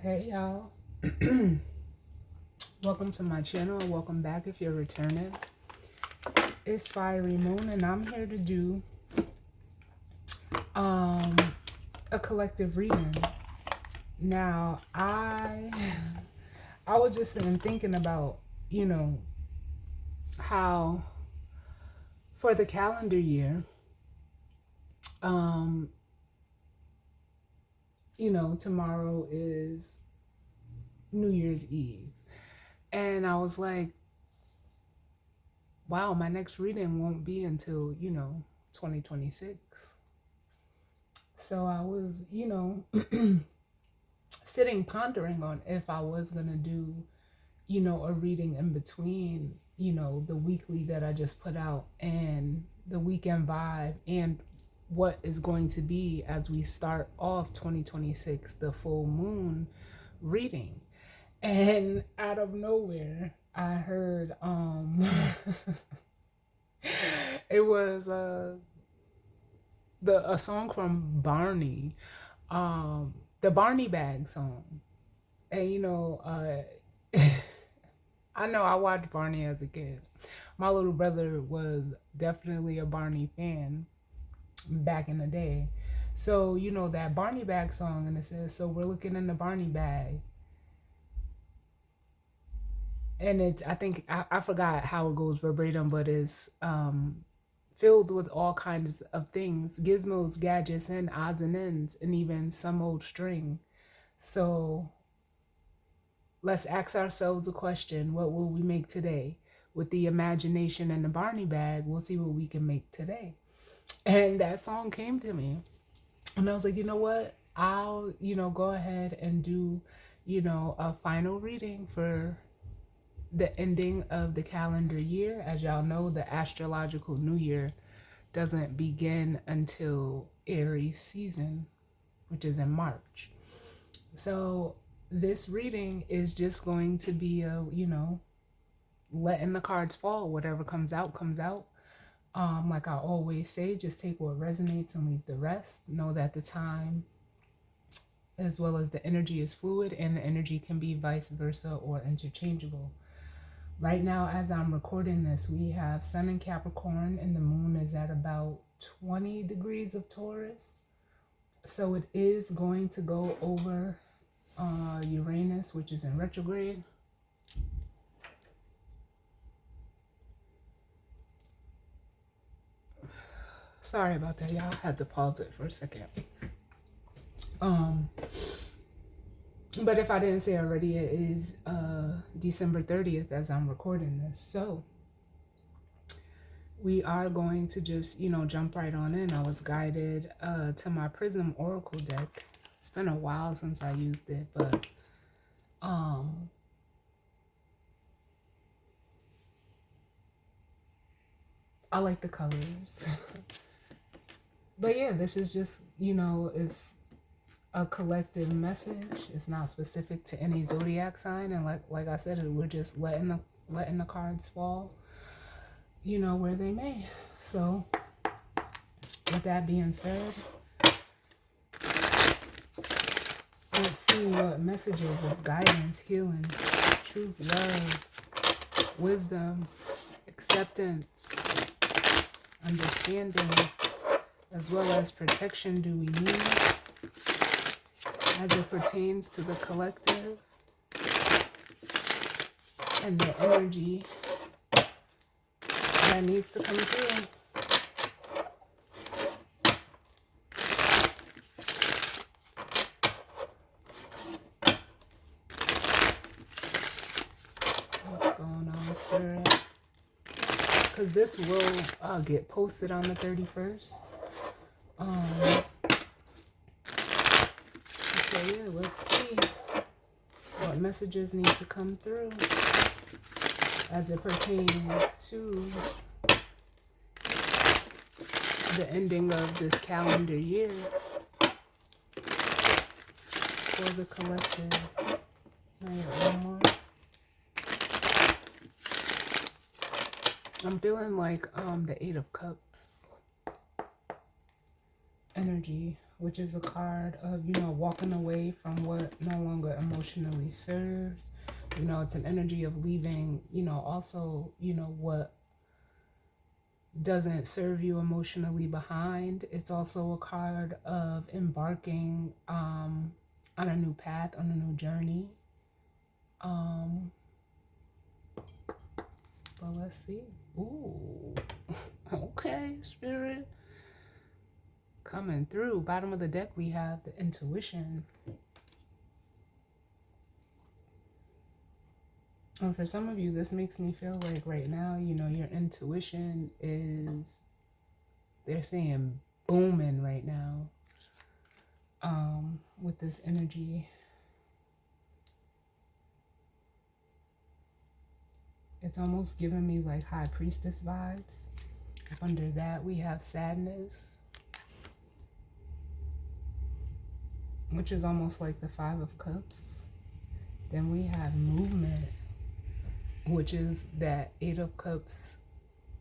Hey y'all, welcome to my channel. Welcome back if you're returning. It's Fiery Moon and I'm here to do um a collective reading. Now I was just sitting thinking about, how for the calendar year, um, tomorrow is New Year's Eve. And I was like, wow, my next reading won't be until, 2026. So I was, sitting pondering on if I was going to do, a reading in between, the weekly that I just put out and the weekend vibe and what is going to be as we start off 2026, the full moon reading. And out of nowhere, I heard it was a song from Barney, the Barney Bag song. And I know I watched Barney as a kid. My little brother was definitely a Barney fan back in the day. So, that Barney Bag song, and it says, "So we're looking in the Barney bag." And I think, I forgot how it goes verbatim, but it's filled with all kinds of things, gizmos, gadgets, and odds and ends, and even some old string. So let's ask ourselves a question: what will we make today? With the imagination and the Barney bag, we'll see what we can make today. And that song came to me. And I was like, you know what? I'll, go ahead and do, a final reading for the ending of the calendar year. As y'all know, the astrological new year doesn't begin until Aries season, which is in March. So this reading is just going to be a, letting the cards fall. Whatever comes out, comes out. Like I always say, just take what resonates and leave the rest. Know that the time as well as the energy is fluid and the energy can be vice versa or interchangeable. Right now, as I'm recording this, we have Sun in Capricorn and the moon is at about 20 degrees of Taurus. So it is going to go over Uranus, which is in retrograde. Sorry about that, y'all. I had to pause it for a second. But if I didn't say already, it is December 30th as I'm recording this. So we are going to just, jump right on in. I was guided to my Prism Oracle deck. It's been a while since I used it, but I like the colors. But yeah, this is just, it's a collective message. It's not specific to any zodiac sign, and like I said, we're just letting the cards fall, where they may. So with that being said, let's see what messages of guidance, healing, truth, love, wisdom, acceptance, understanding, as well as protection do we need as it pertains to the collective and the energy that needs to come through. What's going on, Spirit? Because this will get posted on the 31st. So yeah, let's see what messages need to come through as it pertains to the ending of this calendar year for the collective. I got one more. I'm feeling like the Eight of Cups energy which is a card of, you know, walking away from what no longer emotionally serves. You know, it's an energy of leaving, you know, also, you know, what doesn't serve you emotionally behind. It's also a card of embarking on a new path, on a new journey. But let's see. Ooh, okay, Spirit. Coming through. Bottom of the deck, we have the intuition. And for some of you, this makes me feel like right now, you know, your intuition is, they're saying booming right now with this energy. It's almost giving me like High Priestess vibes. Under that, we have sadness, which is almost like the Five of Cups. Then we have movement, which is that Eight of Cups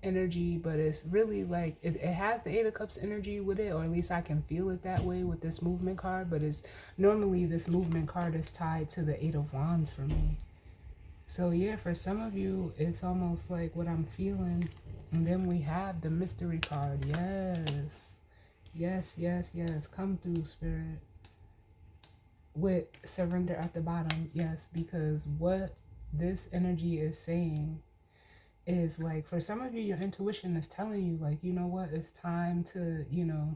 energy, but it's really like it has the Eight of Cups energy with it, or at least I can feel it that way with this movement card. But it's normally this movement card is tied to the Eight of Wands for me. So yeah, for some of you, it's almost like what I'm feeling. And then we have the mystery card. Yes. Yes, yes, yes. Come through, Spirit. With surrender at the bottom. Yes, because what this energy is saying is like, for some of you, your intuition is telling you like, you know what, it's time to, you know,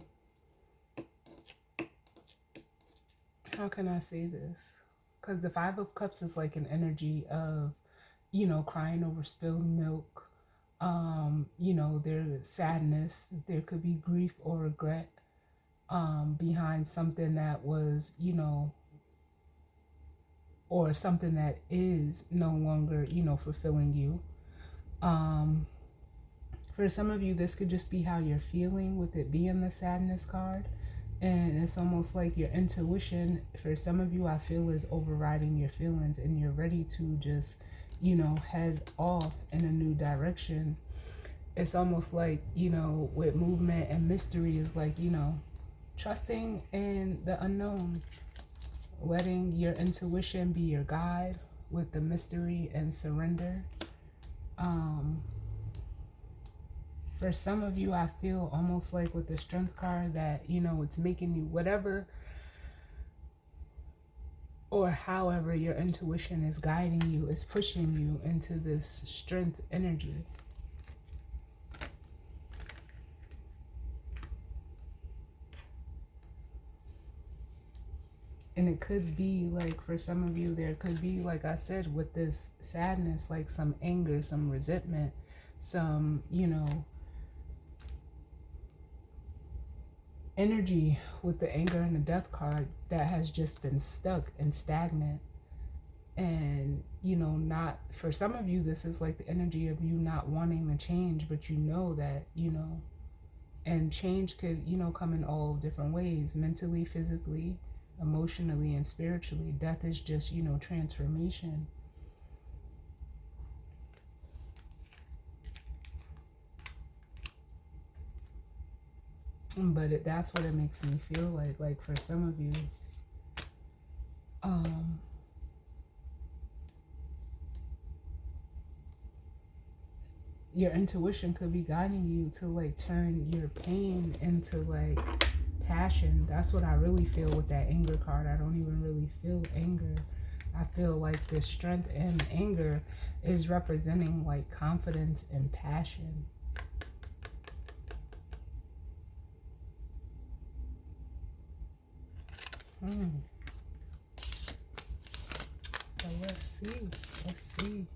how can I say this? Because the Five of Cups is like an energy of, you know, crying over spilled milk. You know, there's sadness. There could be grief or regret behind something that was, you know, or something that is no longer, you know, fulfilling you. For some of you, this could just be how you're feeling with it being the sadness card. And it's almost like your intuition, for some of you, I feel is overriding your feelings, and you're ready to just, you know, head off in a new direction. It's almost like, you know, with movement and mystery is like, you know, trusting in the unknown, letting your intuition be your guide with the mystery and surrender. For some of you, I feel almost like with the strength card that, you know, it's making you whatever or however your intuition is guiding you, is pushing you into this strength energy. And it could be like, for some of you, there could be, like I said, with this sadness, like some anger, some resentment, some, you know, energy with the anger and the death card that has just been stuck and stagnant. And, you know, not, for some of you, this is like the energy of you not wanting to change, but you know that, you know, and change could, you know, come in all different ways, mentally, physically, emotionally, and spiritually. Death is just, you know, transformation. But that's what it makes me feel like for some of you, your intuition could be guiding you to like turn your pain into like passion. That's what I really feel with that anger card. I don't even really feel anger. I feel like the strength and anger is representing like confidence and passion. So let's see.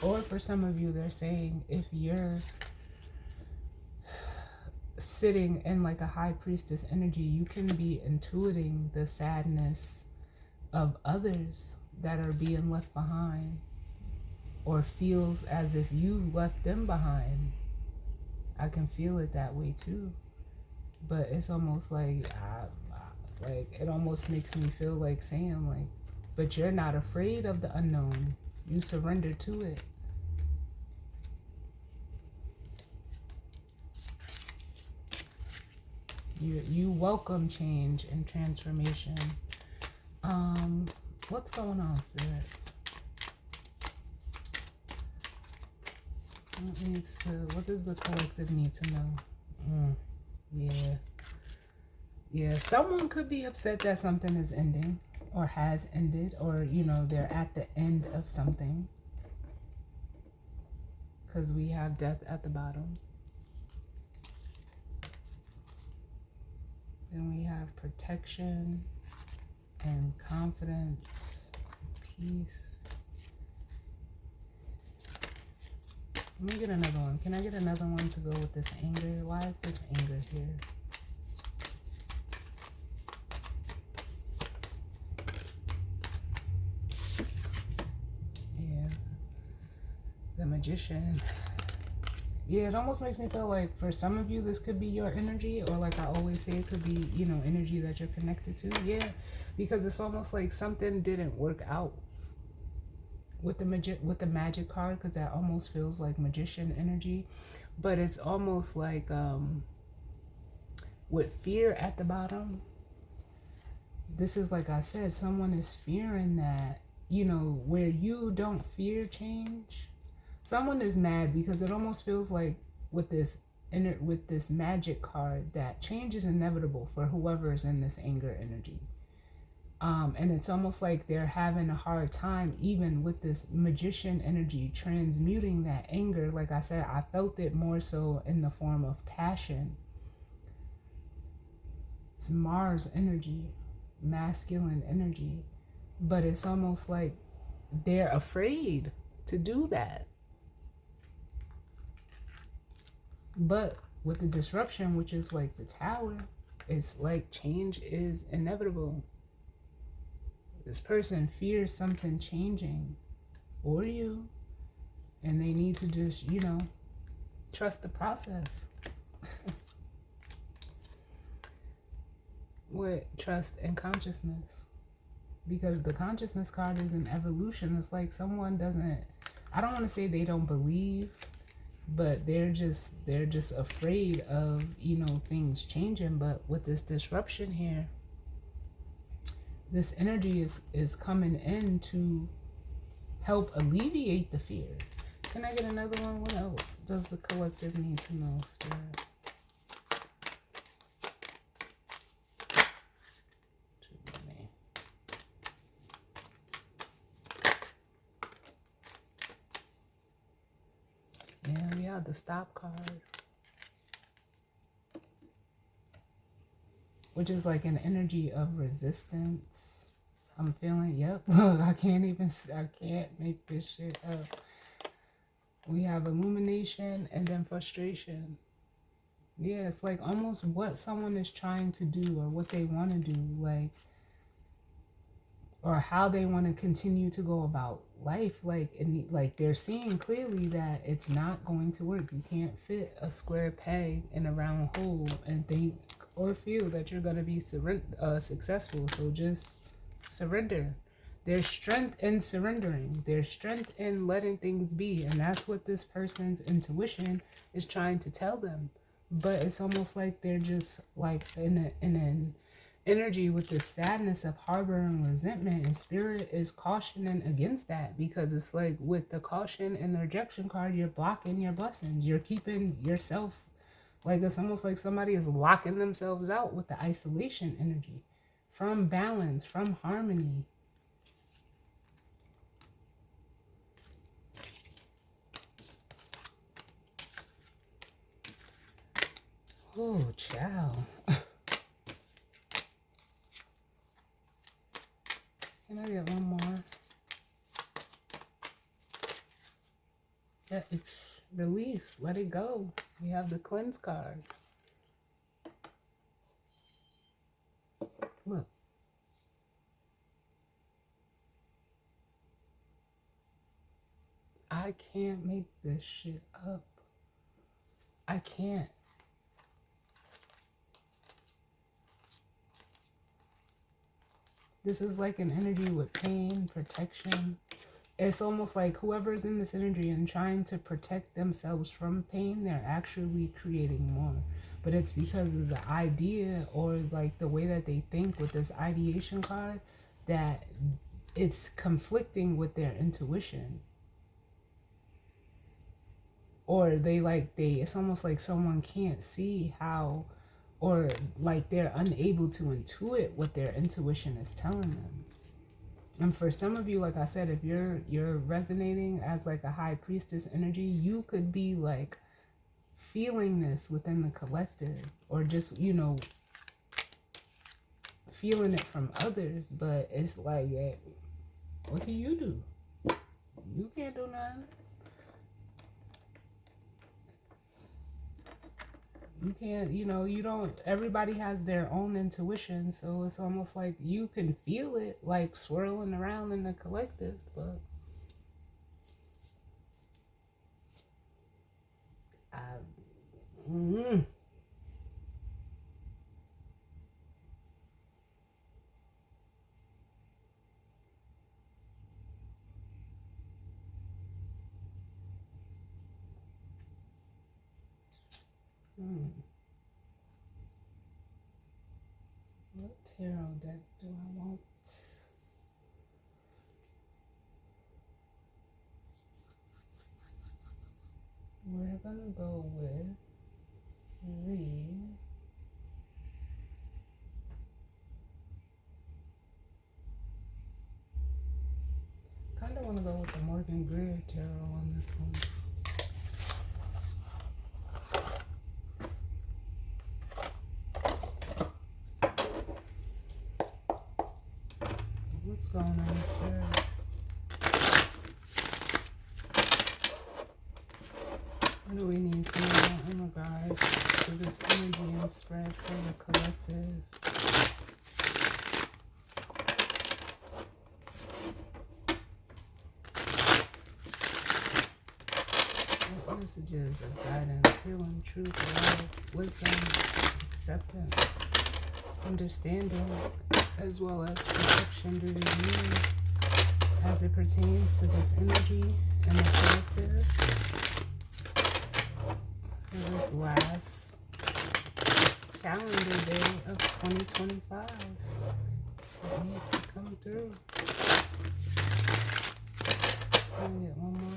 Or for some of you, they're saying if you're sitting in like a high priestess energy, you can be intuiting the sadness of others that are being left behind, or feels as if you left them behind. I can feel it that way too. But it's almost like, like it almost makes me feel like saying like, but you're not afraid of the unknown. You surrender to it. You welcome change and transformation. What's going on, Spirit? What does the collective need to know? Yeah. Yeah. Someone could be upset that something is ending or has ended, or, they're at the end of something. Because we have death at the bottom. Then we have protection and confidence, peace. Let me get another one. Can I get another one to go with this anger? Why is this anger here? Yeah. The Magician. Yeah, it almost makes me feel like for some of you, this could be your energy, or like I always say, it could be, energy that you're connected to. Yeah, because it's almost like something didn't work out with the magic card, because that almost feels like magician energy. But it's almost like with fear at the bottom, this is, like I said, someone is fearing that, where you don't fear change, someone is mad, because it almost feels like with this magic card that change is inevitable for whoever is in this anger energy. And it's almost like they're having a hard time, even with this magician energy, transmuting that anger. Like I said, I felt it more so in the form of passion. It's Mars energy, masculine energy. But it's almost like they're afraid to do that. But with the disruption, which is like the Tower, it's like change is inevitable. This person fears something changing for you, and they need to just, trust the process. With trust and consciousness. Because the consciousness card is an evolution. It's like someone doesn't, I don't want to say they don't believe, but they're just afraid of, things changing. But with this disruption here, this energy is coming in to help alleviate the fear. Can I get another one? What else does the collective need to know, Spirit? Too many. Yeah, we have the Stop card, which is like an energy of resistance. I'm feeling, yep, look, I can't make this shit up. We have illumination and then frustration. Yeah, it's like almost what someone is trying to do or what they want to do, like, or how they want to continue to go about life. Like they're seeing clearly that it's not going to work. You can't fit a square peg in a round hole and think or feel that you're going to be successful. So just surrender. There's strength in surrendering. There's strength in letting things be. And that's what this person's intuition is trying to tell them. But it's almost like they're just like in an energy with the sadness of harboring resentment, and Spirit is cautioning against that, because it's like with the caution and the rejection card, you're blocking your blessings. You're keeping yourself, like it's almost like somebody is locking themselves out with the isolation energy from balance, from harmony. Oh, child. Can I get one more? Yeah, it's release. Let it go. We have the cleanse card. Look. I can't make this shit up. I can't. This is like an energy with pain, protection. It's almost like whoever's in this energy and trying to protect themselves from pain, they're actually creating more. but it's because of the idea or like the way that they think with this ideation card that it's conflicting with their intuition. Or they it's almost like someone can't see how, or like they're unable to intuit what their intuition is telling them. And for some of you, like I said, if you're resonating as like a high priestess energy, you could be like feeling this within the collective, or just, feeling it from others. But it's like, yeah, what can you do? You can't do nothing. You can't, you don't, everybody has their own intuition, so it's almost like you can feel it like swirling around in the collective, but I, mm, mm. What tarot deck do I want? We're gonna go with the, kind of want to go with the Morgan Greer tarot on this one. What's going on in spirit? What do we need to know in regards to this energy and spread for the collective? What messages of guidance, healing, truth, love, wisdom, acceptance, understanding, as well as protection due to you as it pertains to this energy and the collective for this last calendar day of 2025. It needs to come through. Can I get one more?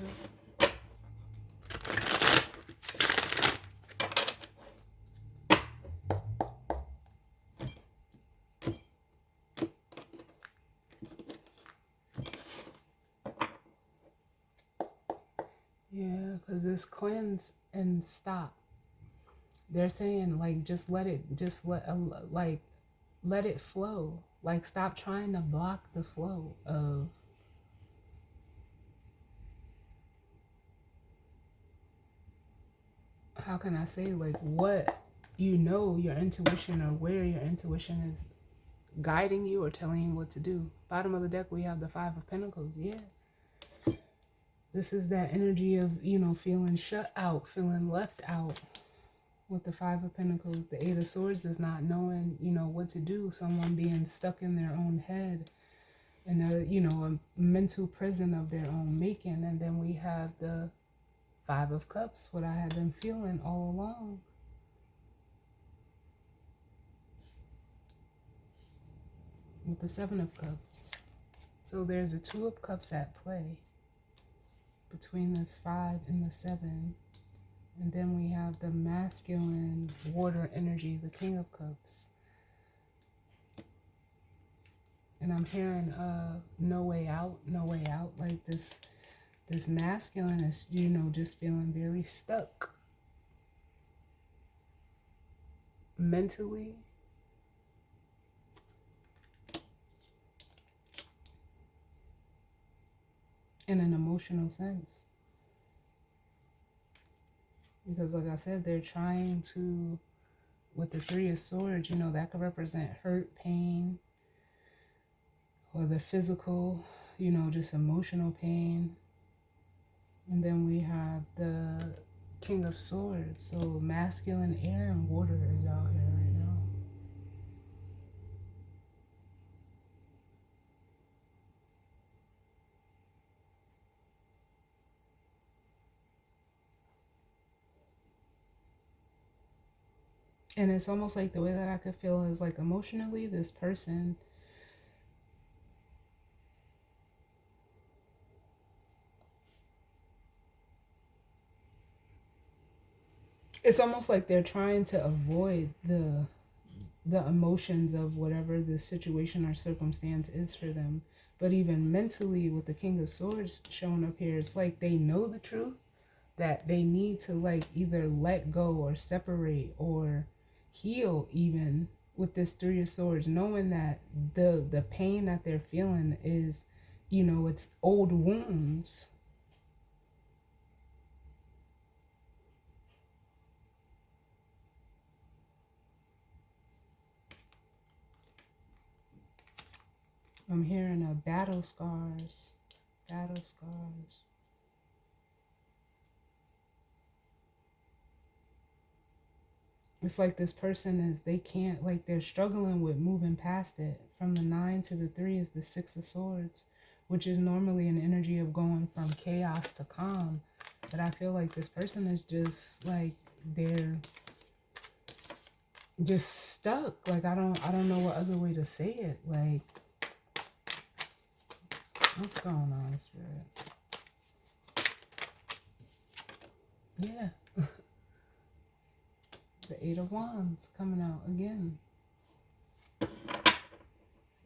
Yeah, because this cleanse and stop. They're saying like just let it, let it flow. Like stop trying to block the flow of, how can I say, like what your intuition, or where your intuition is guiding you or telling you what to do. Bottom of the deck we have the Five of Pentacles. Yeah. This is that energy of, feeling shut out, feeling left out. With the Five of Pentacles, the Eight of Swords is not knowing, what to do. Someone being stuck in their own head, in a mental prison of their own making. And then we have the Five of Cups, what I have been feeling all along. With the Seven of Cups. So there's a Two of Cups at play between this 5 and the 7. And then we have the masculine water energy, the King of Cups. And I'm hearing no way out, no way out. Like this masculine is, just feeling very stuck mentally. In an emotional sense. Because like I said, they're trying to, with the Three of Swords, that could represent hurt, pain, or the physical, just emotional pain. And then we have the King of Swords. So masculine air and water is out here right now. And it's almost like the way that I could feel is like emotionally, this person, it's almost like they're trying to avoid the emotions of whatever the situation or circumstance is for them. But even mentally, with the King of Swords showing up here, it's like they know the truth that they need to like either let go or separate or heal, even with this Three of Swords, knowing that the pain that they're feeling is, it's old wounds. I'm hearing a battle scars, battle scars. It's like this person is, they can't, like they're struggling with moving past it. From the 9 to the 3 is the 6 of Swords, which is normally an energy of going from chaos to calm. But I feel like this person is just like, they're just stuck. Like I don't know what other way to say it. Like, what's going on, Spirit? Yeah. The Eight of Wands coming out again.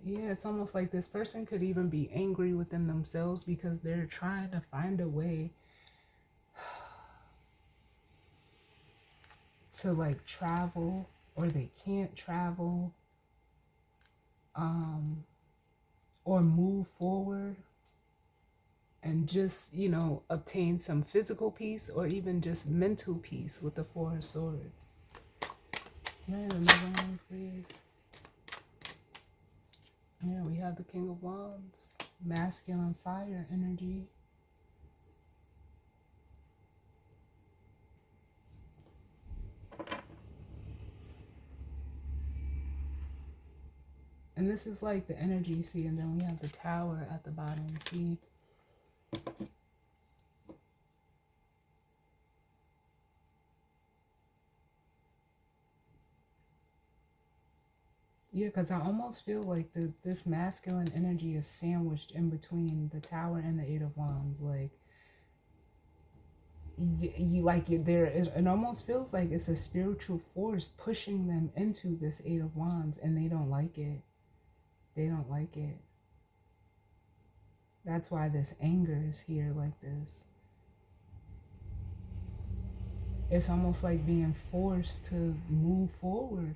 Yeah, it's almost like this person could even be angry within themselves because they're trying to find a way to like travel, or they can't travel, or move forward and just, obtain some physical peace or even just mental peace with the Four of Swords. Can I have another one, please? Yeah, we have the King of Wands, masculine fire energy. And this is like the energy, see, and then we have the Tower at the bottom, see. Yeah, because I almost feel like this masculine energy is sandwiched in between the Tower and the Eight of Wands. Like, you like it there is, it almost feels like it's a spiritual force pushing them into this Eight of Wands, and they don't like it. They don't like it. That's why this anger is here like this. It's almost like being forced to move forward.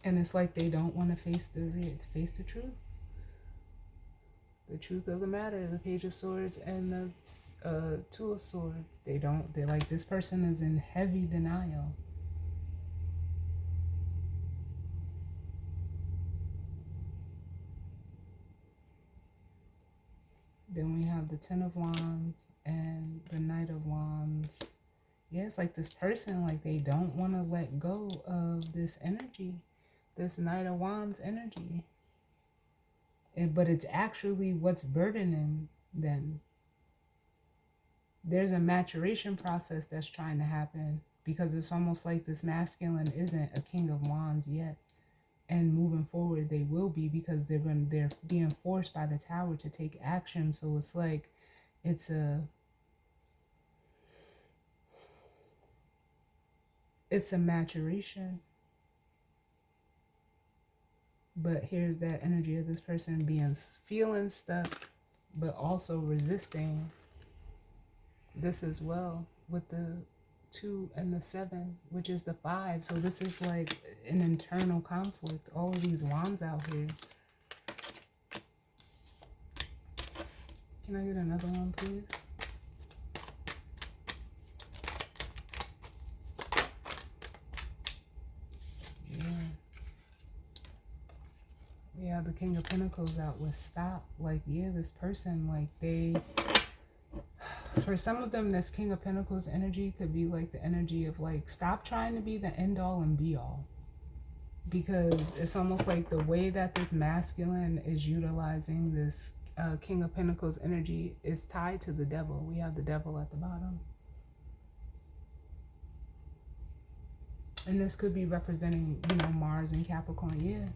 And it's like they don't want to face the truth. The truth of the matter, the Page of Swords and the Two of Swords. They're like, this person is in heavy denial. Then we have the Ten of Wands and the Knight of Wands. Yeah, it's like this person, like they don't want to let go of this energy, this Knight of Wands energy. But it's actually what's burdening them. There's a maturation process that's trying to happen, because it's almost like this masculine isn't a King of Wands yet. And moving forward, they will be, because they're being forced by the Tower to take action. So it's like it's a maturation. But here's that energy of this person feeling stuck, but also resisting this as well, with the 2 and the 7, which is the 5. So this is like an internal conflict. All of these wands out here. Can I get another one, please? Yeah. We have the King of Pentacles out with stop. Like, yeah, this person, like for some of them, this King of Pentacles energy could be like the energy of like, stop trying to be the end all and be all. Because it's almost like the way that this masculine is utilizing this King of Pentacles energy is tied to the devil. We have the devil at the bottom. And this could be representing, you know, Mars and Capricorn, yeah.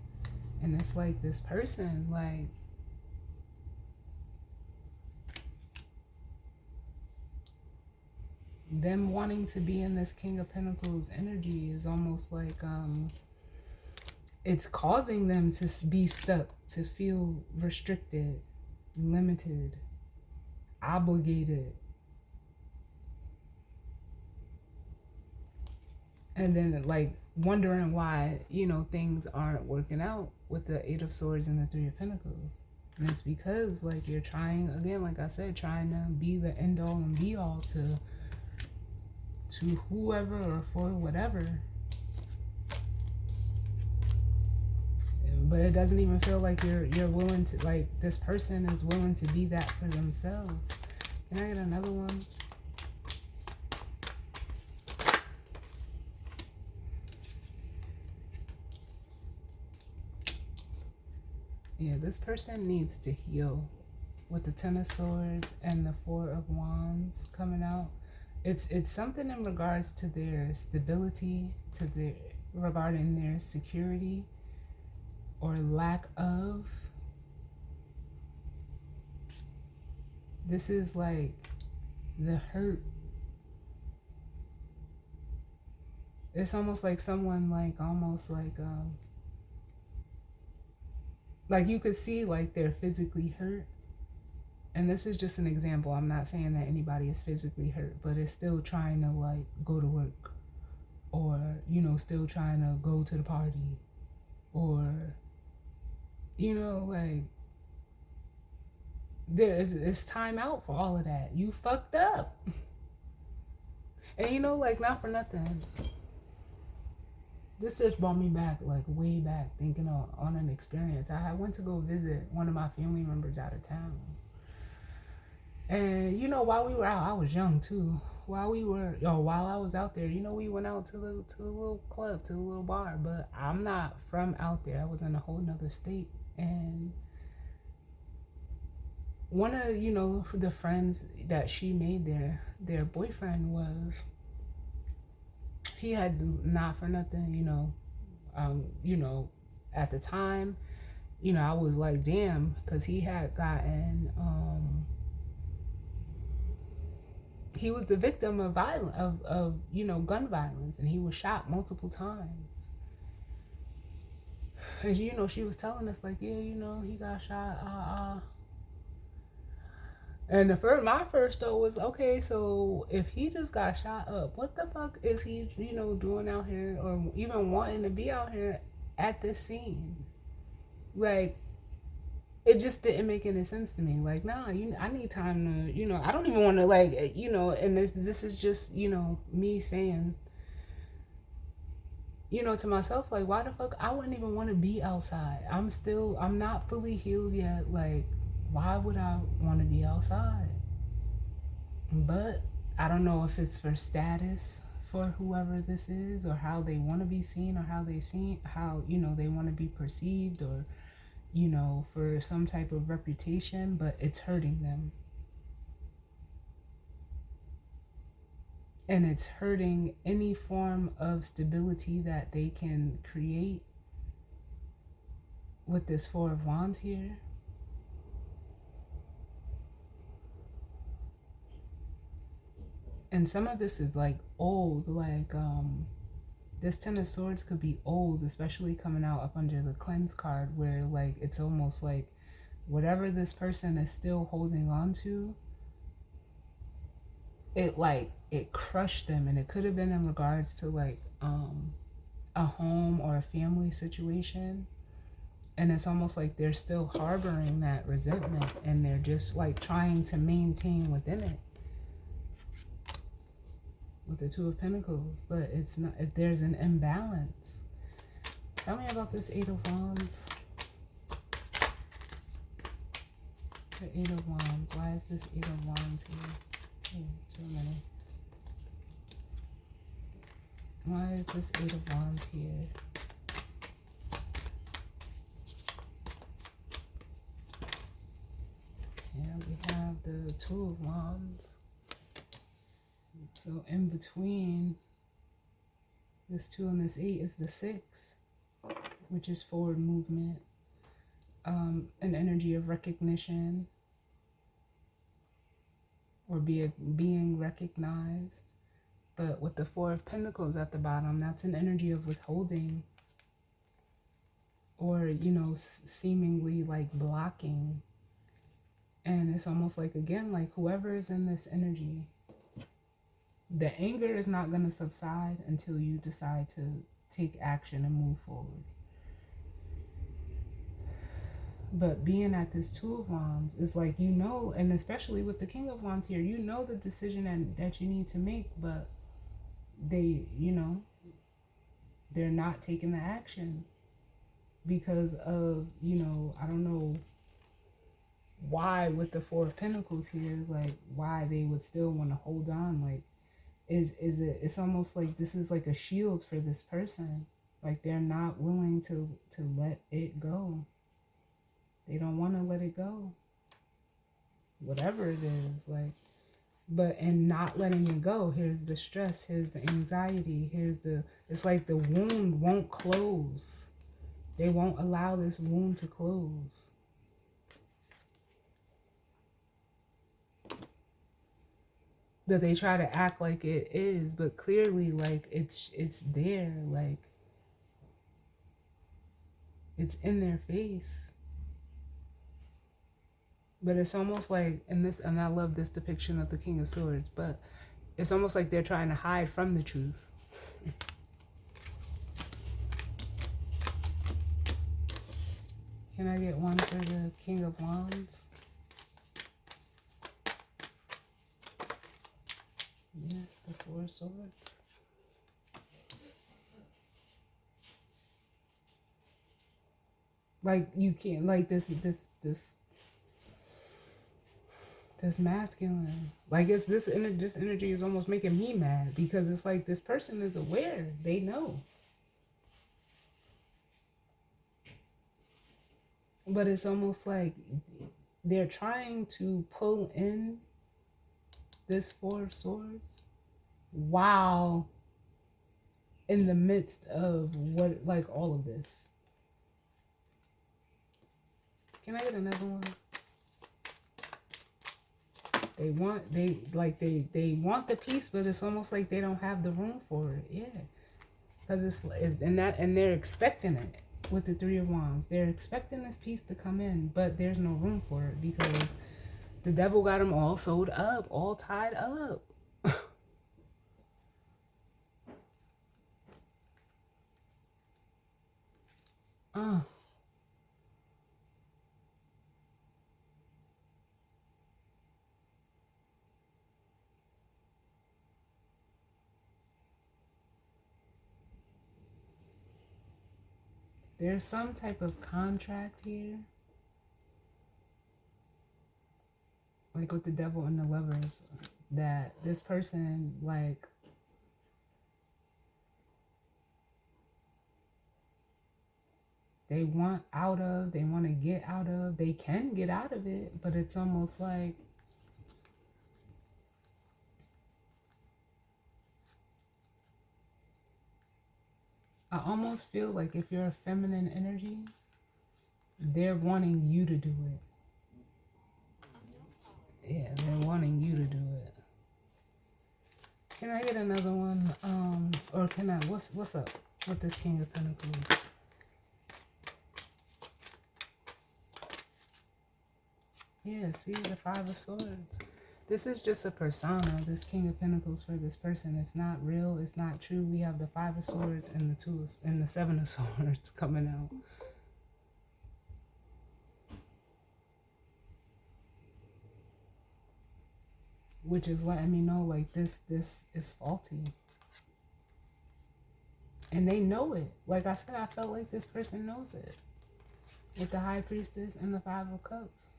And it's like this person, like, them wanting to be in this King of Pentacles energy is almost like it's causing them to be stuck, to feel restricted, limited, obligated. And then like wondering why, you know, things aren't working out with the Eight of Swords and the Three of Pentacles. And it's because like you're trying, again, like I said, trying to be the end all and be all to whoever or for whatever. But it doesn't even feel like you're willing to, like, this person is willing to be that for themselves. Can I get another one? Yeah, this person needs to heal. With the Ten of Swords and the Four of Wands coming out, it's something in regards to their stability, to their regarding their security or lack of. This is like the hurt. It's almost like someone like you could see like they're physically hurt. And this is just an example. I'm not saying that anybody is physically hurt, but it's still trying to like go to work, or, you know, still trying to go to the party, or, you know, like it's time out for all of that. You fucked up. And you know, like, not for nothing, this just brought me back, like way back, thinking on an experience. I went to go visit one of my family members out of town. And, you know, while we were out, I was young too. While I was out there, you know, we went out to the little club, to the little bar. But I'm not from out there. I was in a whole nother state. And one of, you know, the friends that she made there, their boyfriend was, he had, not for nothing, you know, at the time, you know, I was like, damn, because he had gotten, he was the victim of violence, of, you know, gun violence, and he was shot multiple times. And, you know, she was telling us, like, yeah, you know, he got shot, And my first thought was, okay, so if he just got shot up, what the fuck is he, you know, doing out here, or even wanting to be out here at this scene? Like, it just didn't make any sense to me. Like, nah, I need time to, you know, I don't even want to, like, you know, and this is just, you know, me saying, you know, to myself, like, why the fuck, I wouldn't even want to be outside. I'm not fully healed yet. Like, why would I want to be outside? But I don't know if it's for status for whoever this is, or how they want to be seen, or how you know, they want to be perceived, or, you know, for some type of reputation, but it's hurting them. And it's hurting any form of stability that they can create with this Four of Wands here. And some of this is like old, like this Ten of Swords could be old, especially coming out up under the cleanse card, where like it's almost like whatever this person is still holding on to, it crushed them. And it could have been in regards to like a home or a family situation. And it's almost like they're still harboring that resentment, and they're just like trying to maintain within it. With the Two of Pentacles, but it's not, there's an imbalance. Tell me about this Eight of Wands. The Eight of Wands. Why is this Eight of Wands here? Too many. Why is this Eight of Wands here? And we have the Two of Wands. So in between, This 2 and this 8 is the 6, which is forward movement, an energy of recognition or being recognized. But with the 4 of Pentacles at the bottom, that's an energy of withholding or, you know, seemingly like blocking. And it's almost like, again, like whoever is in this energy, the anger is not going to subside until you decide to take action and move forward. But being at this 2 of Wands is like, you know, and especially with the King of Wands here, you know the decision that you need to make, but they, you know, they're not taking the action because of, you know, I don't know why with the 4 of Pentacles here, like why they would still want to hold on. Like, it's almost like this is like a shield for this person. Like they're not willing to let it go. They don't want to let it go. Whatever it is, like, but and not letting it go, here's the stress, here's the anxiety, it's like the wound won't close. They won't allow this wound to close. But they try to act like it is, but clearly, like, it's there, like, it's in their face. But it's almost like, and I love this depiction of the King of Swords, but it's almost like they're trying to hide from the truth. Can I get one for the King of Wands? Yes, the 4 of Swords. Like, you can't, like, this masculine, like, it's this energy is almost making me mad because it's like this person is aware, they know, but it's almost like they're trying to pull in this 4 of Swords while in the midst of what, like, all of this. Can I get another one? They want the peace, but it's almost like they don't have the room for it. Yeah, because and they're expecting it with the 3 of Wands. They're expecting this peace to come in, but there's no room for it because the devil got them all sewed up, all tied up. There's some type of contract here, like with the devil and the Lovers, that this person, like, they want out of, they want to get out of, they can get out of it, but it's almost like I almost feel like if you're a feminine energy, they're wanting you to do it. Yeah, they're wanting you to do it. Can I get another one? Or can I, what's up with this King of Pentacles? Yeah, see, the 5 of Swords. This is just a persona, this King of Pentacles for this person. It's not real, it's not true. We have the 5 of Swords and the 7 of Swords coming out. Which is letting me know, like, this is faulty. And they know it. Like I said, I felt like this person knows it. With the High Priestess and the 5 of Cups.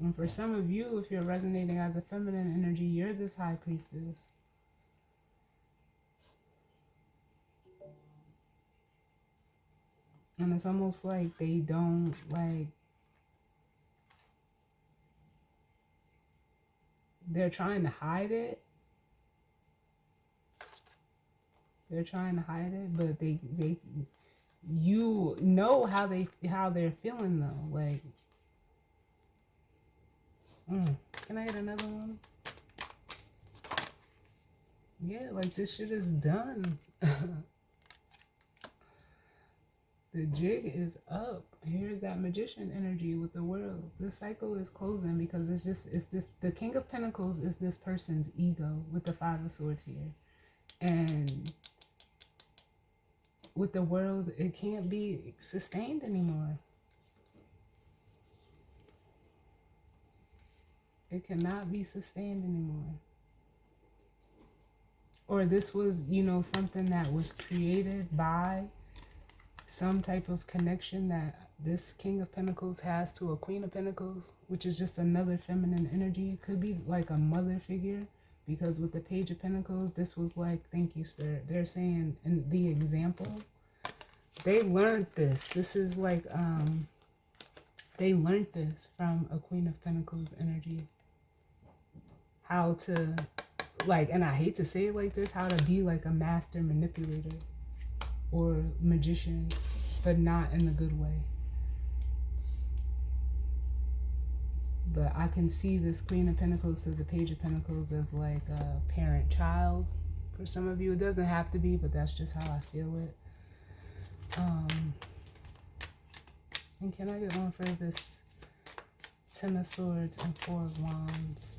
And for some of you, if you're resonating as a feminine energy, you're this High Priestess. And it's almost like they don't, like, they're trying to hide it. They're trying to hide it, but they you know how they're feeling though. Like, can I get another one? Yeah, like this shit is done. The jig is up. Here's that magician energy with the world. This cycle is closing because it's this, the King of Pentacles is this person's ego with the Five of Swords here. And with the world, it can't be sustained anymore. It cannot be sustained anymore. Or this was, you know, something that was created by some type of connection that this King of Pentacles has to a Queen of Pentacles, which is just another feminine energy. It could be like a mother figure, because with the Page of Pentacles, this was like, thank you, Spirit. They're saying in the example, they learned this. This is like, they learned this from a Queen of Pentacles energy. How to, like, and I hate to say it like this, how to be like a master manipulator or magician, but not in the good way. But I can see this Queen of Pentacles to the Page of Pentacles as like a parent-child. For some of you, it doesn't have to be, but that's just how I feel it. And can I get one for this Ten of Swords and Four of Wands?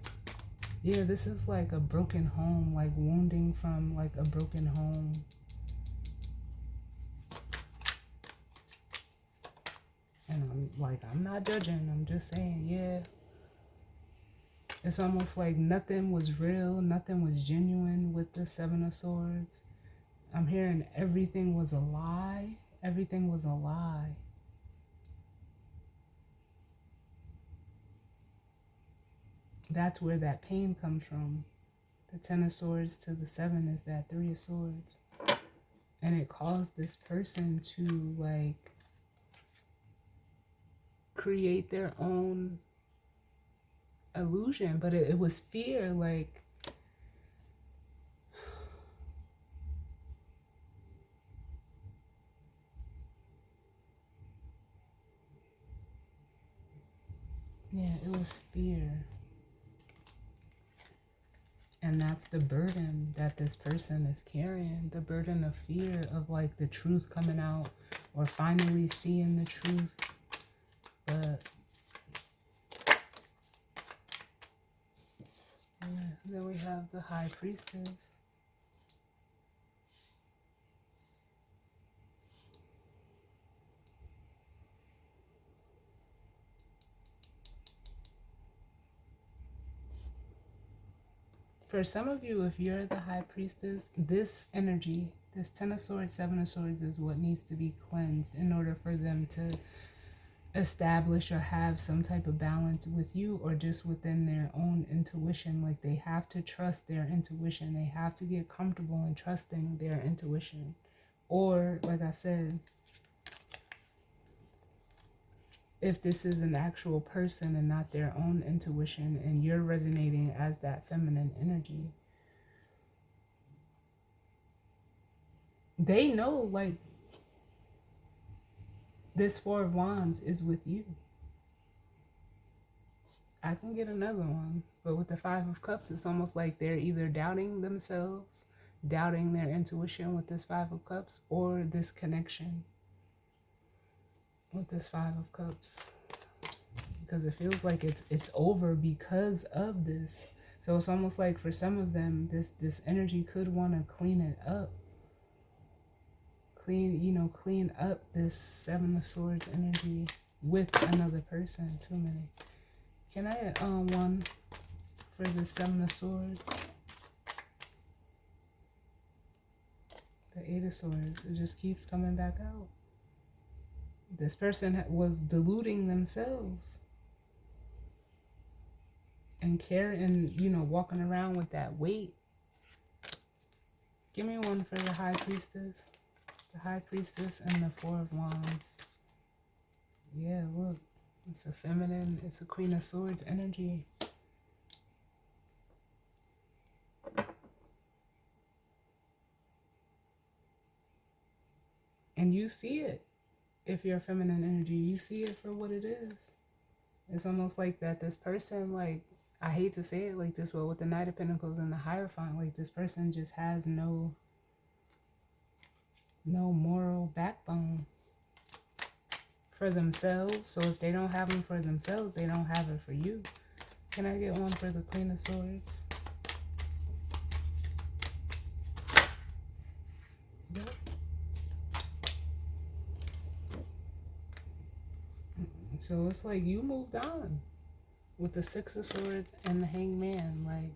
Yeah, this is like a broken home, like wounding from like a broken home. And I'm not judging, I'm just saying, yeah. It's almost like nothing was real, nothing was genuine with the Seven of Swords. I'm hearing everything was a lie. Everything was a lie. That's where that pain comes from. The Ten of Swords to the Seven is that Three of Swords. And it caused this person to like create their own illusion, but it was fear. Like, yeah, it was fear. And that's the burden that this person is carrying, the burden of fear of like the truth coming out or finally seeing the truth. But yeah, then we have the High Priestess. For some of you, if you're the High Priestess, this energy, this Ten of Swords, Seven of Swords is what needs to be cleansed in order for them to establish or have some type of balance with you, or just within their own intuition. Like, they have to trust their intuition. They have to get comfortable in trusting their intuition. Or, like I said, if this is an actual person and not their own intuition, and you're resonating as that feminine energy, they know, like, this Four of Wands is with you. I can get another one, but with the Five of Cups, it's almost like they're either doubting themselves, doubting their intuition with this Five of Cups, or this connection with this Five of Cups, because it feels like it's over because of this. So it's almost like for some of them, this energy could want to clean it up, clean up this Seven of Swords energy with another person. Too many. Can I get one for the Seven of Swords? The Eight of Swords. It just keeps coming back out. This person was deluding themselves and walking around with that weight. Give me one for the High Priestess. The High Priestess and the Four of Wands. Yeah, look. It's a feminine, it's a Queen of Swords energy. And you see it. If you're feminine energy, you see it for what it is. It's almost like that this person, like, I hate to say it like this, but with the Knight of Pentacles and the Hierophant, like, this person just has no moral backbone for themselves. So if they don't have them for themselves, they don't have it for you. Can I get one for the Queen of Swords? Yep. So it's like you moved on with the Six of Swords and the Hangman. Like,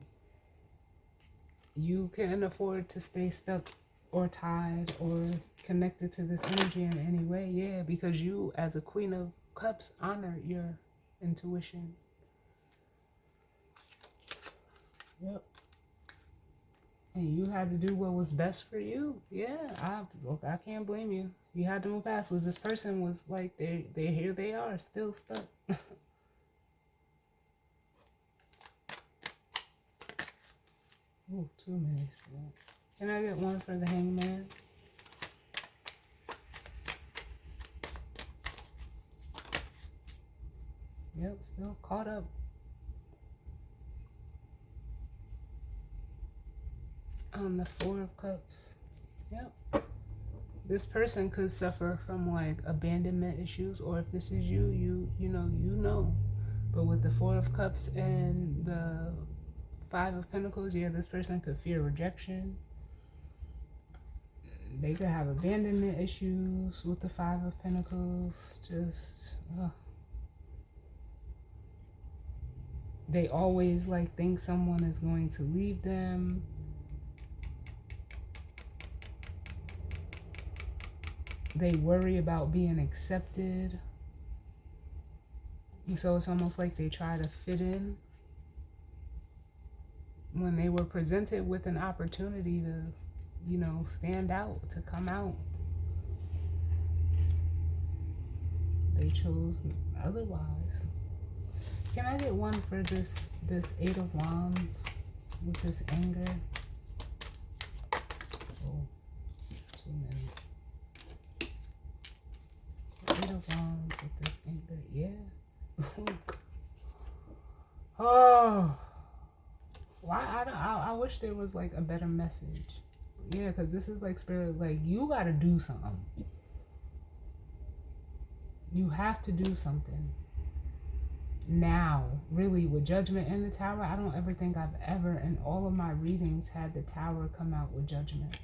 you can afford to stay stuck or tied or connected to this energy in any way. Yeah, because you, as a Queen of Cups, honor your intuition. Yep. And you had to do what was best for you. Yeah, I can't blame you. You had to move past, because this person was like, they here they are, still stuck. Ooh, too many. Can I get one for the Hangman? Yep, still caught up. On the Four of Cups. Yep. This person could suffer from like abandonment issues, or if this is you, you know. But with the Four of Cups and the Five of Pentacles, yeah, this person could fear rejection. They could have abandonment issues with the Five of Pentacles. Just, they always like think someone is going to leave them. They worry about being accepted. And so it's almost like they try to fit in when they were presented with an opportunity to, stand out, to come out. They chose otherwise. Can I get one for this Eight of Wands with this anger? Oh, too many. Eight of Wands with this anger, yeah. Oh, why? I wish there was like a better message. Yeah, because this is like spirit, like, you got to do something. You have to do something now. Really, with Judgment and the Tower, I don't ever think I've ever in all of my readings had the Tower come out with Judgment.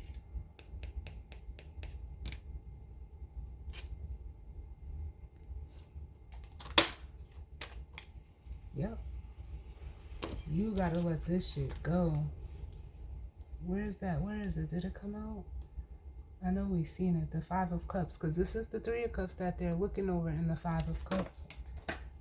Yep. You gotta let this shit go. Where is that? Where is it? Did it come out? I know we've seen it. The Five of Cups. Because this is the Three of Cups that they're looking over in the Five of Cups.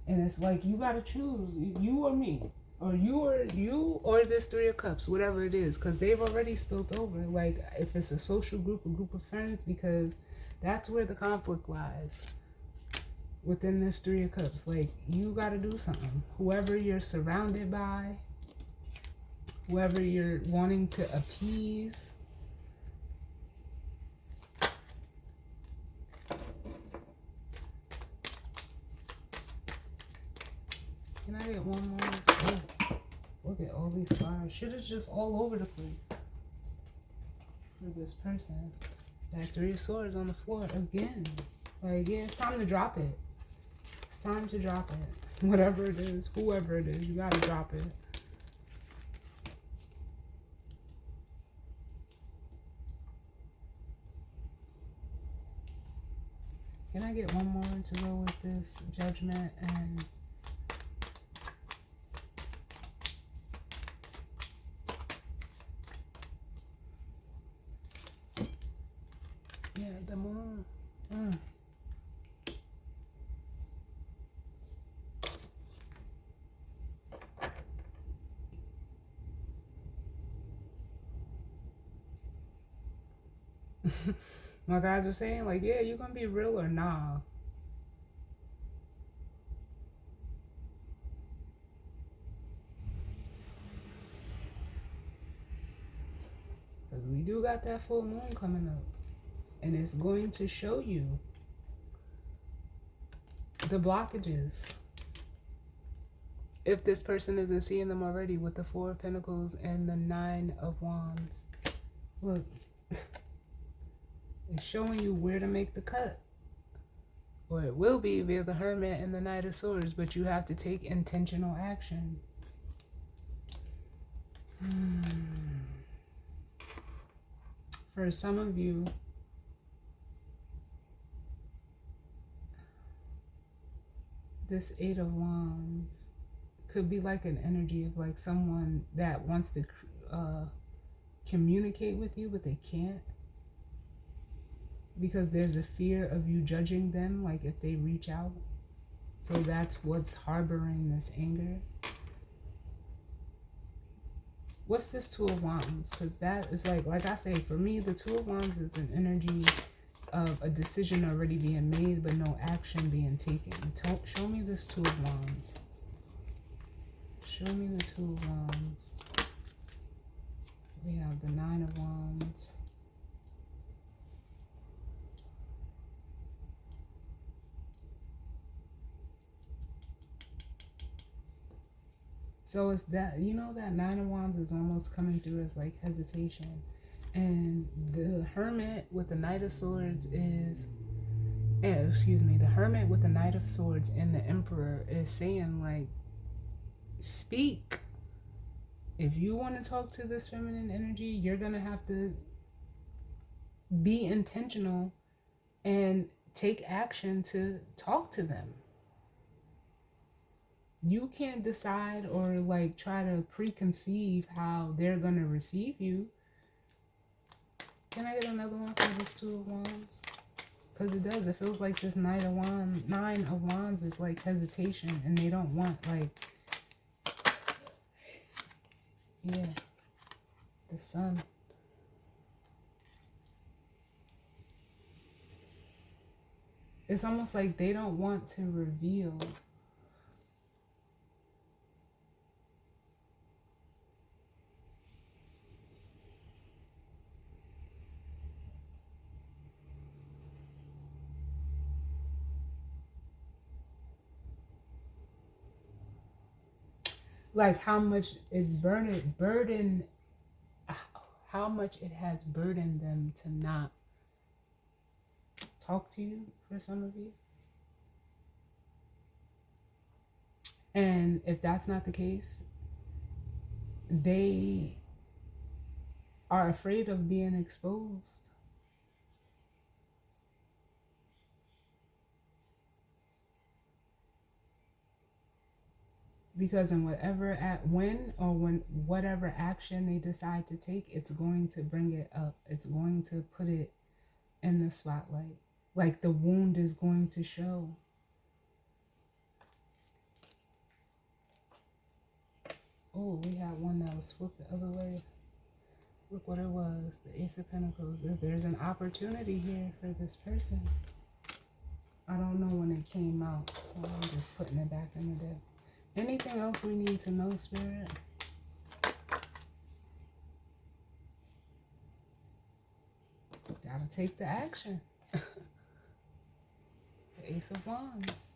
And it's like, you gotta choose. You or me. Or you or this Three of Cups. Whatever it is. Because they've already spilled over. Like, if it's a social group, a group of friends. Because that's where the conflict lies. Within this Three of Cups. Like, you gotta do something. Whoever you're surrounded by, whoever you're wanting to appease, can I get one more? Oh, look at all these flowers. Shit is just all over the place for this person. That Three of Swords on the floor again. Like, yeah, it's time to drop it. It's time to drop it. Whatever it is, whoever it is, you gotta drop it. Can I get one more to go with this Judgment and yeah, the Moon. My guys are saying, like, yeah, you gonna be real or nah? Because we do got that full moon coming up. And it's going to show you the blockages. If this person isn't seeing them already with the Four of Pentacles and the Nine of Wands. Look, it's showing you where to make the cut. Or it will be via the Hermit and the Knight of Swords, but you have to take intentional action. For some of you, this Eight of Wands could be like an energy of like someone that wants to communicate with you, but they can't. Because there's a fear of you judging them, like if they reach out. So that's what's harboring this anger. What's this Two of Wands? Because that is like I say, for me, the Two of Wands is an energy of a decision already being made, but no action being taken. Show me this Two of Wands. Show me the Two of Wands. We have the Nine of Wands. So it's that, you know, that Nine of Wands is almost coming through as like hesitation. And the Hermit with the Knight of Swords is, the Hermit with the Knight of Swords and the Emperor is saying like, speak. If you want to talk to this feminine energy, you're going to have to be intentional and take action to talk to them. You can't decide or like try to preconceive how they're going to receive you. Can I get another one for this Two of Wands? Because it does. It feels like this Nine of Wands is like hesitation, and they don't want like, yeah, the Sun. It's almost like they don't want to reveal. Like how much it's how much it has burdened them to not talk to you, for some of you. And if that's not the case, they are afraid of being exposed. Because in whatever whatever action they decide to take, it's going to bring it up. It's going to put it in the spotlight. Like the wound is going to show. Oh, we had one that was flipped the other way. Look what it was. The Ace of Pentacles. There's an opportunity here for this person. I don't know when it came out, so I'm just putting it back in the deck. Anything else we need to know, Spirit? Gotta take the action. The Ace of Wands.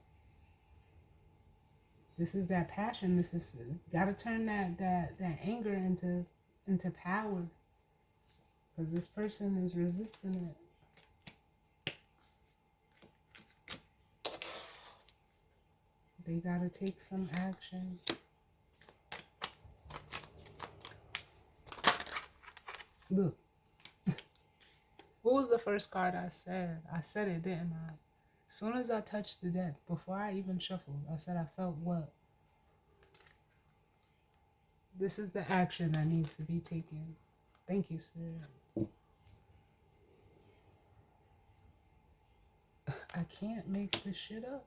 This is that passion. This is gotta turn that anger into power. Because this person is resisting it. They gotta take some action. Look. What was the first card I said? I said it, didn't I? As soon as I touched the deck, before I even shuffled, I said I felt what? This is the action that needs to be taken. Thank you, Spirit. I can't make this shit up.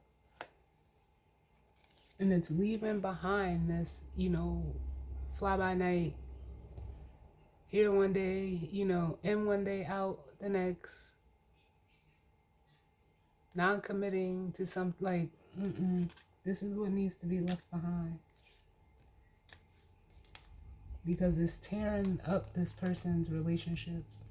And it's leaving behind this, fly by night. Here one day, in one day, out the next. Non-committing to something this is what needs to be left behind. Because it's tearing up this person's relationships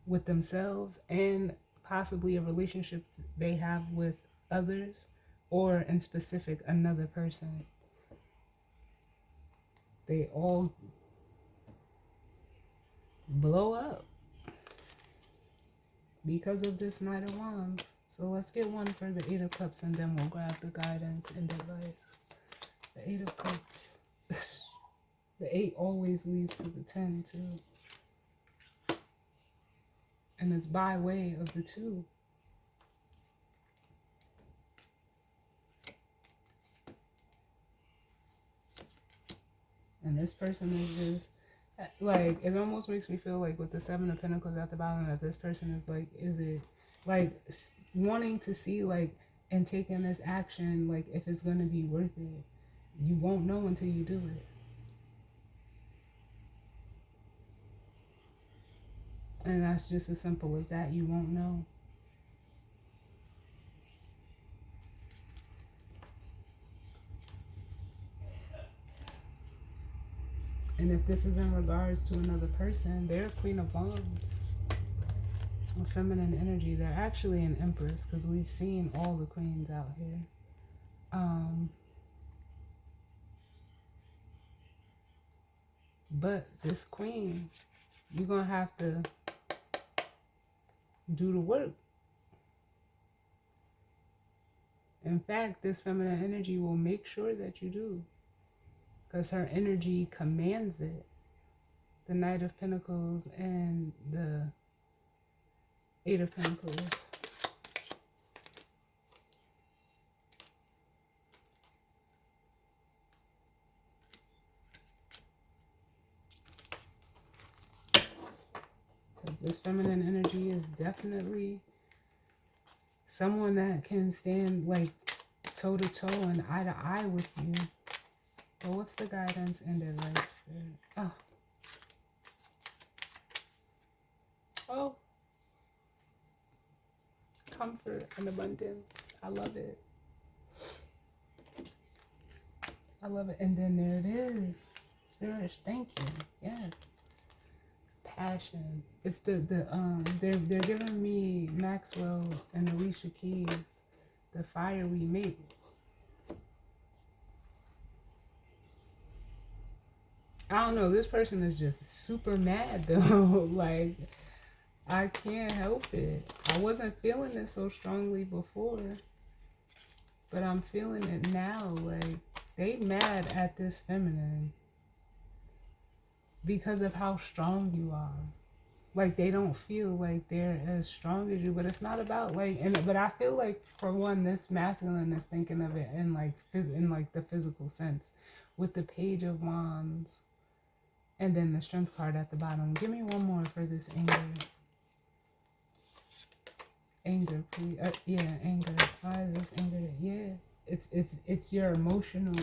with themselves and possibly a relationship they have with others, or in specific another person. They all blow up because of this Knight of Wands. So let's get one for the Eight of Cups, and then we'll grab the guidance and advice. The Eight of Cups. The 8 always leads to the 10 too. And it's by way of the 2. And this person is just, like, it almost makes me feel like with the 7 of Pentacles at the bottom, that this person is like, is it like wanting to see, like, and taking this action, like, if it's going to be worth it. You won't know until you do it. And that's just as simple as that. You won't know. And if this is in regards to another person, they're Queen of Wands. A feminine energy. They're actually an Empress, because we've seen all the queens out here. But this queen, you're going to have to do the work. In fact, this feminine energy will make sure that you do, because her energy commands it. The Knight of Pentacles and the Eight of Pentacles. Because this feminine energy is definitely someone that can stand like toe to toe and eye to eye with you. But what's the guidance and advice, Spirit? Oh. Oh. Comfort and abundance. I love it. I love it. And then there it is. Spirit, thank you. Yes. Passion. It's they're giving me Maxwell and Alicia Keys, The Fire We Make. I don't know, this person is just super mad though. Like, I can't help it. I wasn't feeling it so strongly before, but I'm feeling it now. Like, they mad at this feminine because of how strong you are. Like, they don't feel like they're as strong as you, but it's not about like, but I feel like, for one, this masculine is thinking of it in like the physical sense, with the Page of Wands and then the Strength card at the bottom. Give me one more for this anger. Anger, please. Yeah, anger. Why is this anger? Yeah, it's your emotional.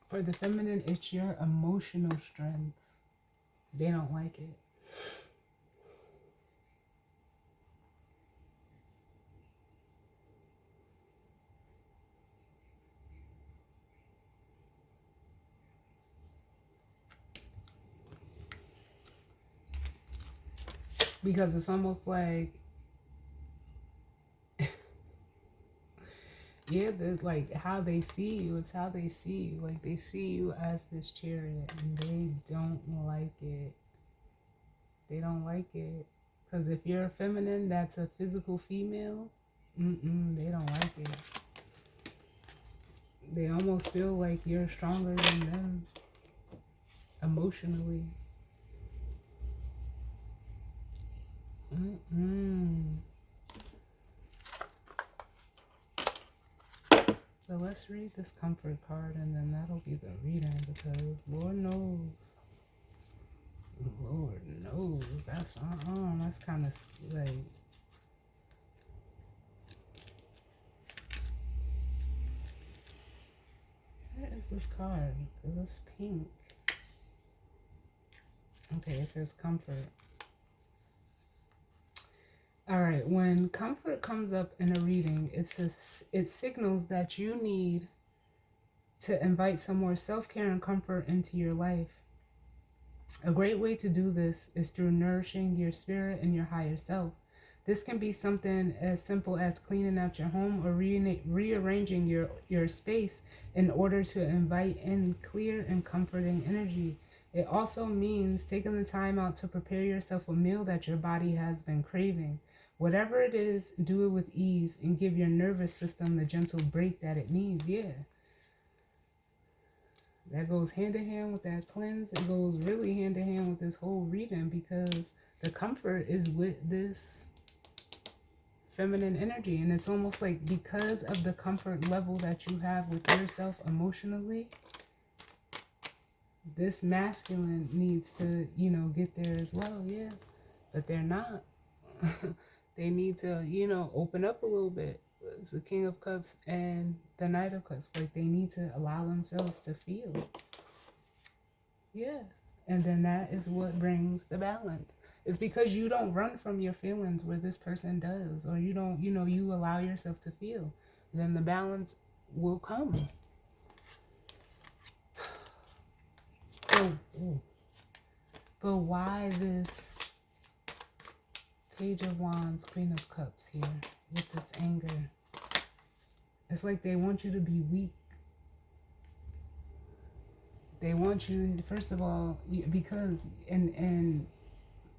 For the feminine, it's your emotional strength. They don't like it. Because it's almost like, yeah, like how they see you, it's how they see you. Like, they see you as this chariot, and they don't like it. They don't like it. Because if you're a feminine that's a physical female, they don't like it. They almost feel like you're stronger than them emotionally. So let's read this comfort card, and then that'll be the reading, because Lord knows. Lord knows. That's that's kind of like, where is this card? Because it's pink. Okay, it says comfort. All right, when comfort comes up in a reading, it signals that you need to invite some more self-care and comfort into your life. A great way to do this is through nourishing your spirit and your higher self. This can be something as simple as cleaning out your home or rearranging your space in order to invite in clear and comforting energy. It also means taking the time out to prepare yourself a meal that your body has been craving. Whatever it is, do it with ease and give your nervous system the gentle break that it needs. Yeah. That goes hand in hand with that cleanse. It goes really hand in hand with this whole reading, because the comfort is with this feminine energy. And it's almost like, because of the comfort level that you have with yourself emotionally, this masculine needs to, get there as well. Yeah. But they're not. They need to, open up a little bit. It's the King of Cups and the Knight of Cups. Like, they need to allow themselves to feel. Yeah. And then that is what brings the balance. It's because you don't run from your feelings where this person does, or you don't, you allow yourself to feel. Then the balance will come. But why this Page of Wands, Queen of Cups here with this anger? It's like they want you to be weak. They want you, first of all, because, and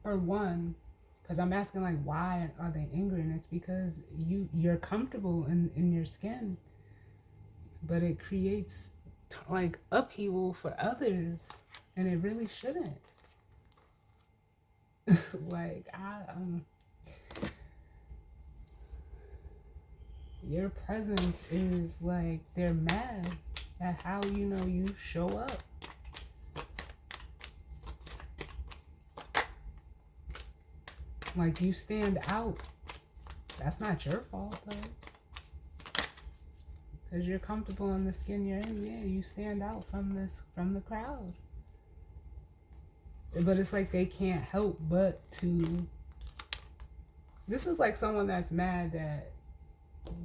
for one, because I'm asking, like, why are they angry? And it's because you're comfortable in your skin, but it creates like upheaval for others, and it really shouldn't. Like, your presence is like, they're mad at how, you show up. Like, you stand out. That's not your fault, though. Because you're comfortable in the skin you're in. Yeah, you stand out from the crowd. But it's like they can't help but to... This is like someone that's mad that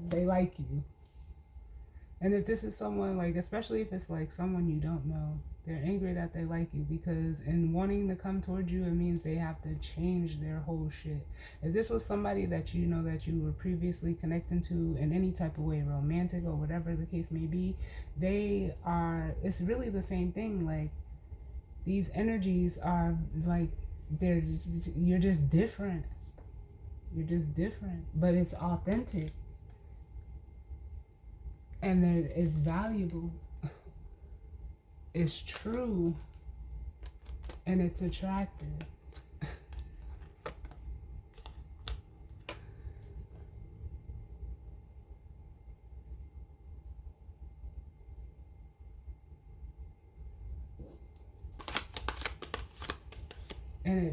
they like you. And if this is someone, like, especially if it's like someone you don't know, they're angry that they like you, because in wanting to come towards you, it means they have to change their whole shit. If this was somebody that you know that you were previously connecting to in any type of way, romantic or whatever the case may be, it's really the same thing. Like, these energies are like, you're just different. You're just different, but it's authentic. And it's valuable. It's true. And it's attractive.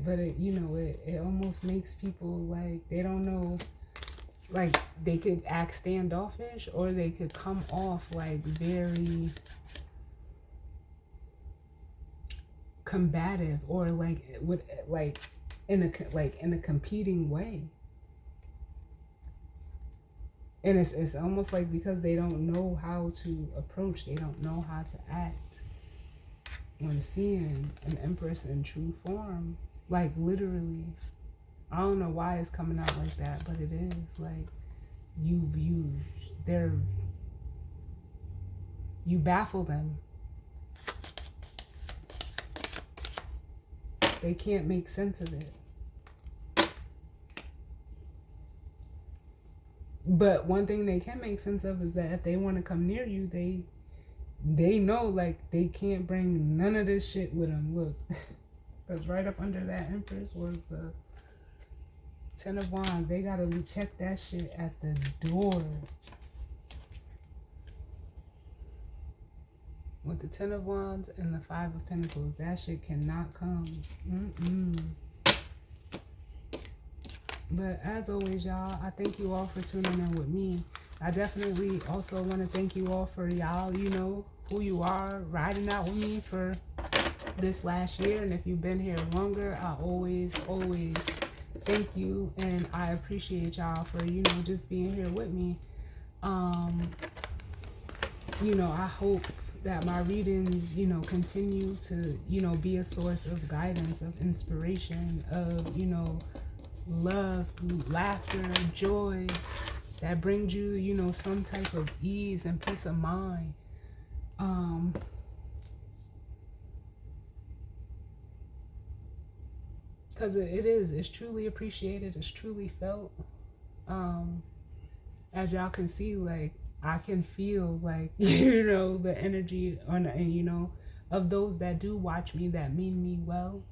But it almost makes people, like, they don't know, like, they could act standoffish, or they could come off like very combative, or in a competing way. And it's almost like, because they don't know how to approach, they don't know how to act when seeing an Empress in true form. Like, literally, I don't know why it's coming out like that, but it is. Like, you baffle them. They can't make sense of it. But one thing they can make sense of is that if they want to come near you, they know, like, they can't bring none of this shit with them. Look. Because right up under that Empress was the Ten of Wands. They gotta check that shit at the door. With the Ten of Wands and the Five of Pentacles, that shit cannot come. But as always, y'all, I thank you all for tuning in with me. I definitely also want to thank you all for y'all, who you are, riding out with me for this last year. And if you've been here longer, I always thank you, and I appreciate y'all for just being here with me. I hope that my readings, continue to, be a source of guidance, of inspiration, of, love, laughter, joy, that brings you, some type of ease and peace of mind. Because it's truly appreciated, it's truly felt. As y'all can see, like, I can feel, like, the energy of those that do watch me, that mean me well.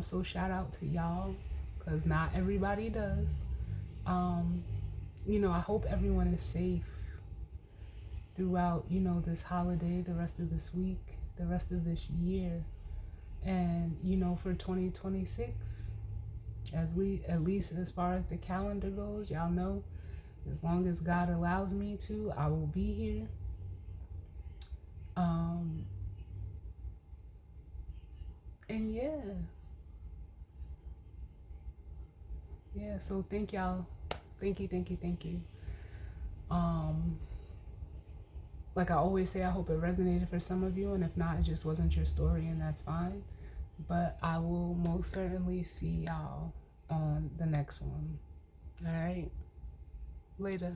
So shout out to y'all, because not everybody does. I hope everyone is safe throughout, this holiday, the rest of this week, the rest of this year. And, for 2026, at least as far as the calendar goes, y'all know, as long as God allows me to, I will be here. And yeah, so thank y'all. Thank you. Like I always say, I hope it resonated for some of you, and if not, it just wasn't your story, and that's fine. But I will most certainly see y'all on the next one. All right, later.